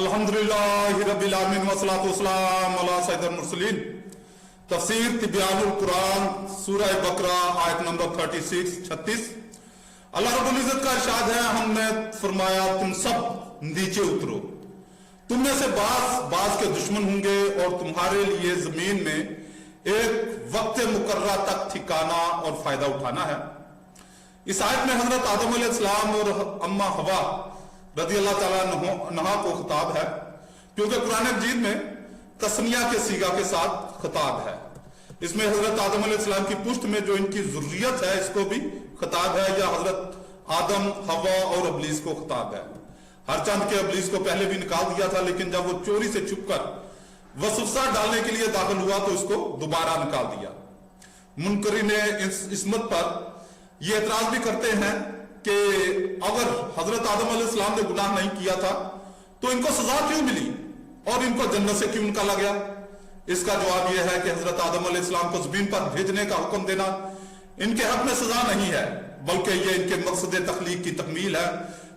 अल्हम्दुलिल्लाहि रब्बिल आलमीन वस्सलातु वस्सलाम अला सय्यिदिल मुरसलीन। तफसीर तिब्यानुल कुरान सूरह बकरा आयत नंबर 36 अल्लाह रब्बुल इज्जत का इरशाद है, हमने फरमाया तुम सब नीचे उतरो, तुम में से बाज के दुश्मन होंगे और तुम्हारे लिए जमीन में एक वक्त मुकर्रा तक ठिकाना और फायदा उठाना है। इस आयत में हजरत आदम अलैहिस्सलाम और अम्मा हवा रज़ी अल्लाह ताला अन्हा को खिताब है, क्योंकि कुरान मजीद में तस्निया के सीगा के साथ खिताब है। इसमें हजरत आदम अलैहिस्सलाम की पुश्त में जो इनकी जुर्रियत है इसको भी खिताब है, या हजरत आदम हवा और इब्लीस को खिताब है। हर चंद के इब्लीस को पहले भी निकाल दिया था, लेकिन जब वो चोरी से छुपकर वसवसा डालने के लिए दाखिल हुआ तो इसको दोबारा निकाल दिया। मुनकरीन इस इसमत पर ये एतराज भी करते हैं कि अगर हजरत आदम अलैहिस्सलाम ने गुनाह नहीं किया था तो इनको सजा क्यों मिली और इनको जन्नत से क्यों निकाला गया। इसका जवाब यह है कि हजरत आदम अलैहिस्सलाम को जमीन पर भेजने का हुक्म देना इनके हक में सजा नहीं है, बल्कि यह इनके मकसद तख्लीक की तकमील है,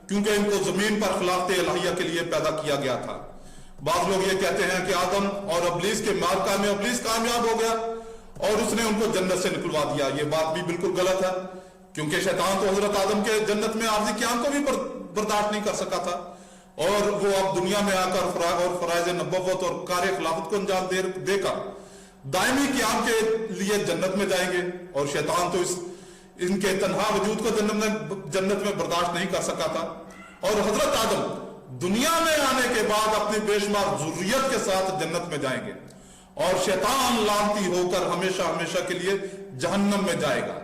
क्योंकि इनको जमीन पर खिलाफत इलाहिया के लिए पैदा किया गया था। बाज लोग ये कहते हैं कि आदम और इब्लीस के मार्का में इब्लीस कामयाब हो गया और उसने उनको जन्नत से निकलवा दिया। ये बात भी बिल्कुल गलत है, क्योंकि शैतान तो हजरत आदम के जन्नत में आर्जी क़याम को भी बर्दाश्त नहीं कर सका था, और वो अब दुनिया में आकर फराइज नबुव्वत और कार्य खिलाफत को अंजाम देकर दायमी क़याम के लिए जन्नत में जाएंगे, और शैतान तो इनके तन्हा वजूद को जन्नत में बर्दाश्त नहीं कर सका था। और हजरत आदम दुनिया में आने के बाद अपनी बेशुमार जुर्रियत के साथ जन्नत में जाएंगे, और शैतान लानती होकर हमेशा हमेशा के लिए जहन्नम में जाएगा।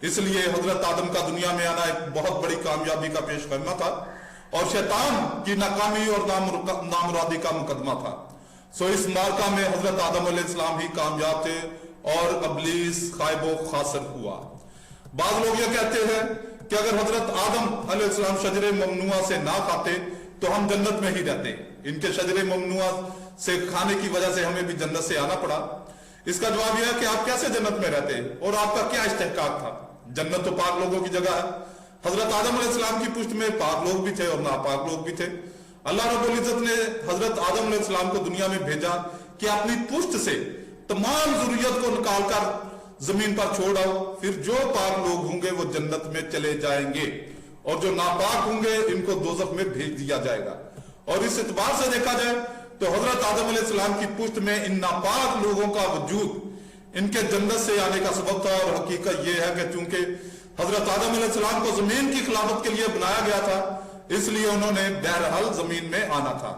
इसलिए हजरत आदम का दुनिया में आना एक बहुत बड़ी कामयाबी का पेशकदमा था, और शैतान की नाकामी और नामुरादी का मुकदमा था। सो इस मार्का में हजरत आदम अलैहिस्सलाम ही कामयाब थे और इब्लीस खाइबो खासर हुआ। बाद लोग ये कहते हैं कि अगर हजरत आदम अलैहिस्सलाम शजरे ममनुआ से ना खाते तो हम जन्नत में ही रहते। इनके शजरे ममनुआ से खाने की वजह से हमें भी जन्नत से आना पड़ा। इसका जवाब यह है कि आप कैसे जन्नत में रहते और आपका क्या इस्तेहकाक था। जन्नत तो पाक लोगों की जगह है। हजरत आदम अलैहिस्सलाम की पुश्त में पाक लोग भी थे और नापाक लोग भी थे। अल्लाह रब्बुल इज्जत ने हजरत आदम अलैहिस्सलाम को दुनिया में भेजा कि अपनी पुश्त से तमाम जुर्रियत को निकालकर जमीन पर छोड़ आओ, फिर जो पाक लोग होंगे वो जन्नत में चले जाएंगे और जो नापाक होंगे इनको दोज़ख में भेज दिया जाएगा। और इस एतबार से देखा जाए तो हजरत आदम अलैहिस्सलाम की पुश्त में इन नापाक लोगों का वजूद इनके जन्नत से आने का सबब था। और हकीकत यह है कि चूंकि हजरत आदम अलैहिस्सलाम को जमीन की खिलाफत के लिए बनाया गया था, इसलिए उन्होंने बहरहाल जमीन में आना था।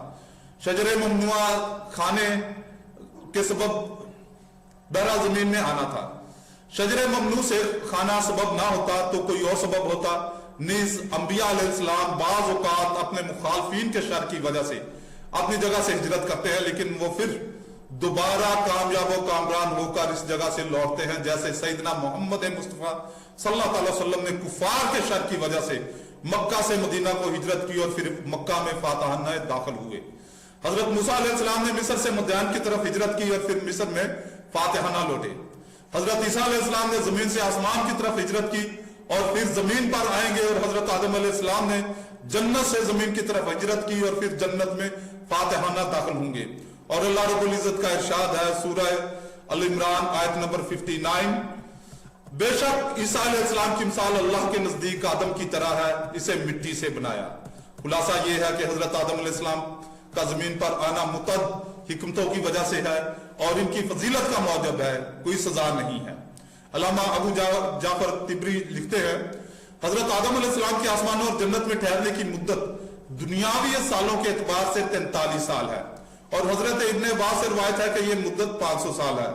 शजरे ममनुआ खाने के सबब बहरहाल जमीन में आना था। शजरे ममनू से खाना सबब ना होता तो कोई और सबब होता। नीज अंबिया अलैहिस्सलाम बाज़ औक़ात अपने मुखालफीन के शर की वजह से अपनी जगह से हिजरत करते हैं, लेकिन वो फिर दोबारा कामयाब व कामरान होकर इस जगह से लौटते हैं, जैसे सैयदना मोहम्मद मुस्तफा सल्लल्लाहु अलैहि वसल्लम ने कुफार के शर की वजह से मक्का से मदीना को हिजरत की और फिर मक्का में फातहाना दाखिल हुए। हजरत मूसा अलैहिस्सलाम ने मिस्र से मद्यान की तरफ हिजरत की और फिर मिस्र में फातहाना लौटे। हजरत ईसा अलैहिस्सलाम ने जमीन से आसमान की तरफ हिजरत की और फिर जमीन पर आएंगे, और हजरत आदम अलैहिस्सलाम ने जन्नत से जमीन की तरफ हिजरत की और फिर जन्नत में फातहाना दाखिल होंगे। और अल्लाह रब्बुल इज्जत का इरशाद है सूरह अल इमरान आयत नंबर 59, बेशक ईसा अलैहिस्सलाम की मिसाल अल्लाह के नजदीक आदम की तरह है, इसे मिट्टी से बनाया। खुलासा यह है कि हजरत आदम अलैहिस्सलाम का जमीन पर आना मुतअद्दिद हिकमतों की वजह से है और इनकी फजीलत का मौजब है, कोई सजा नहीं है। अल्लामा अबू जाफर तिबरी लिखते हैं, हजरत आदम अलैहिस्सलाम के आसमानों और जन्नत में ठहरने की मुद्दत दुनियावी सालों के एतबार से 43 साल है, और हजरत इब्ने अब्बास से रिवायत है कि यह मुद्दत 500 साल है।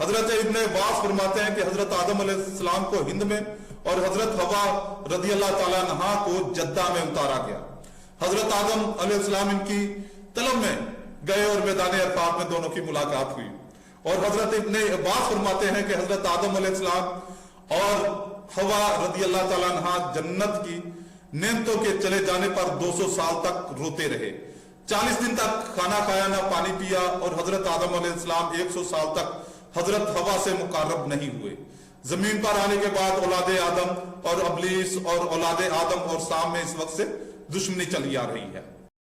हजरत इब्ने अब्बास फरमाते हैं कि हजरत आदम अलैहिस्सलाम को हिंद में और हजरत हवा रज़ी अल्लाह ताला अन्हा को जद्दा में उतारा गया। हजरत आदम अलैहिस्सलाम इनकी तलब में गए और मैदान अरफात में दोनों की मुलाकात हुई। और हजरत इब्ने अब्बास फरमाते हैं कि हजरत आदम अलैहिस्सलाम और हवा रज़ी अल्लाह ताला अन्हा जन्नत की नेमतों के चले जाने पर 200 साल तक रोते रहे। 40 दिन तक खाना खाया ना पानी पिया, और हजरत आदम अलैहिस्सलाम 100 साल तक हजरत हवा से मुकार्रब नहीं हुए। जमीन पर आने के बाद औलादे आदम और इब्लीस और औलादे आदम और साम में इस वक्त से दुश्मनी चली आ रही है।